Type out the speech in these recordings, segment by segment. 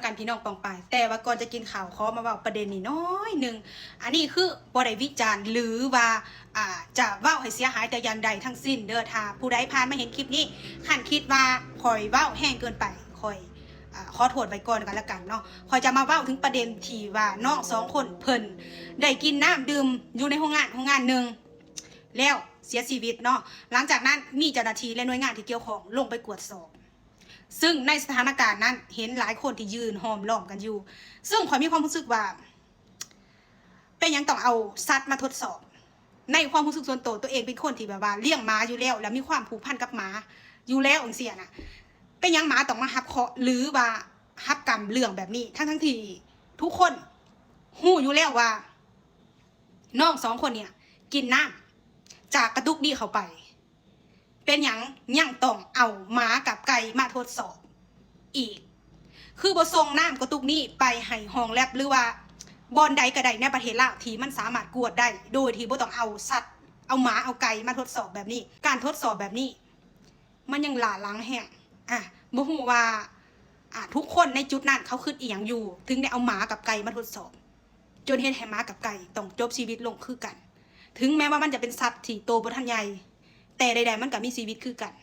กันพี่น้องปองไปแต่ว่าก่อนจะกินข่าวขอมาเว้าประเด็นนี้น้อยหนึ่งอันนี้คือบ่ได้วิจารณ์หรือว่าจะเว้าให้เสียหายแต่อย่างใดทั้งสิ้นเด้อถ้าผู้ใดผ่านมาเห็นคลิปนี้คันคิดว่าข่อยเว้าแห้งเกินไปข่อยขอโทษไว้ก่อนกันละกันเนาะข่อยจะมาเว้าถึงประเด็นที่ว่าน้อง2คนเพิ่นได้กินน้ำดื่มอยู่ในโรงงานหนึ่งแล้วเสียชีวิตเนาะหลังจากนั้นมีเจ้าหน้าที่และหน่วยงานที่เกี่ยวข้องลงไปตรวจสอบซึ่งในสถานการณ์นั้นเห็นหลายคนที่ยืนห้อมล้อมกันอยู่ซึ่งข่อยมีความรู้สึกว่าเป็นยังต้องเอาสัตว์มาทดสอบในความรู้สึกส่วนตัวเองเป็นคนที่แบบว่าเลี้ยงหมาอยู่แล้วมีความผูกพันกับหมาอยู่แล้วองเสียน่ะเป็นยังหมาต้องมาฮับเคาะหรือว่าฮับกรรมเรื่องแบบนี้ทั้งที่ทุกคนหู้อยู่แล้วว่าน้อง2คนเนี่ยกินน้ำจากกระตุกดีเข้าไปเป็นยังต้องเอาหมากับไก่มาทดสอบอีกคือบ่ส่งน้ำกระตุกนี้ไปให้ห้องแลบหรือว่าบอนใดก็ได้ในประเทศลาวที่มันสามารถกวดได้โดยที่บ่ต้องเอาสัตว์เอาหมาเอาไก่มาทดสอบแบบนี้การทดสอบแบบนี้มันยังหล่าหลังแห้งบ่ฮู้ว่าทุกคนในจุดนั้นเขาคิดอีหยังอยู่ถึงได้เอาหมากับไก่มาทดสอบจนเฮ็ดให้หมากับไก่ต้องจบชีวิตลงคือกันถึงแม้ว่ามันจะเป็นสัตว์ที่โตบ่ทันใหญ่แต่ใดๆมันก็มีชีวิตคือกัน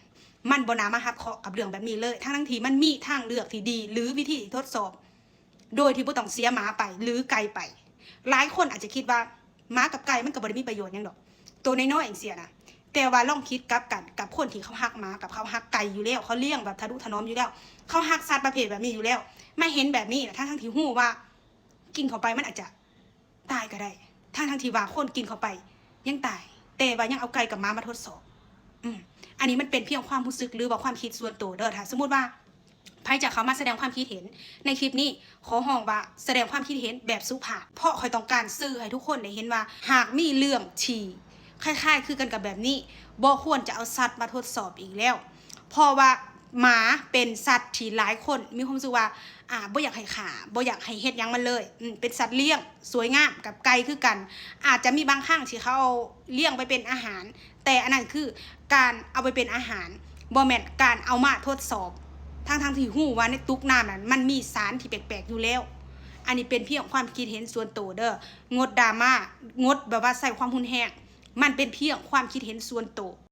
มันบ่น่ามาฮับเคาะกับเรื่องแบบนี้เลยทั้งที่มันมีทางเลือกที่ดีหรือวิธีทดสอบโดยที่บ่ต้องเสียหมาไปหรือไก่ไปหลายคนอาจจะคิดว่าหมากับไก่มันก็บ่ได้มีประโยชน์หยังดอกตัวน้อยๆเองเสียนะแต่ว่าลองคิดกลับกันกับคนที่เขาฮักหมากับเขาฮักไก่อยู่แล้วเขาเลี้ยงแบบทะนุถนอมอยู่แล้วเขาฮักสัตว์ประเภทแบบนี้อยู่แล้วไม่เห็นแบบนี้นะทั้งที่ฮู้ว่ากินเข้าไปมันอาจจะตายก็ได้ทั้งที่ว่าคนกินเข้าไปยังตายแต่ว่ายังเอาไก่กับหมามาทดสอบอันนี้มันเป็นเพียงความรู้สึกหรือว่าความคิดส่วนตัวเด้อถ้าสมมติว่าใครจะเข้ามาแสดงความคิดเห็นในคลิปนี้ขอห้องว่าแสดงความคิดเห็นแบบสุภาพเพราะคอยต้องการสื่อให้ทุกคนได้เห็นว่าหากมีเรื่องที่คล้ายๆคือกันกับแบบนี้บ่ควรจะเอาสัตว์มาทดสอบอีกแล้วเพราะว่าหมาเป็นสัตว์ที่หลายคนมีความรู้สึกว่าบ่อยากให้ขาบ่อยากให้เฮ็ดหยังมันเลยเป็นสัตว์เลี้ยงสวยงามกับไก่คือกันอาจจะมีบางครั้งที่เขาเอาเลี้ยงไปเป็นอาหารแต่อันนั้นคือการเอาไปเป็นอาหารบ่แม่นการเอามาทดสอบทั้งที่ฮู้ว่าในตุกน้ำนั้นมันมีสารที่แปลกๆอยู่แล้วอันนี้เป็นเพียงความคิดเห็นส่วนตัวเด้องดดราม่างดแบบว่าใส่ความรุนแรงมันเป็นเพียงความคิดเห็นส่วนตัว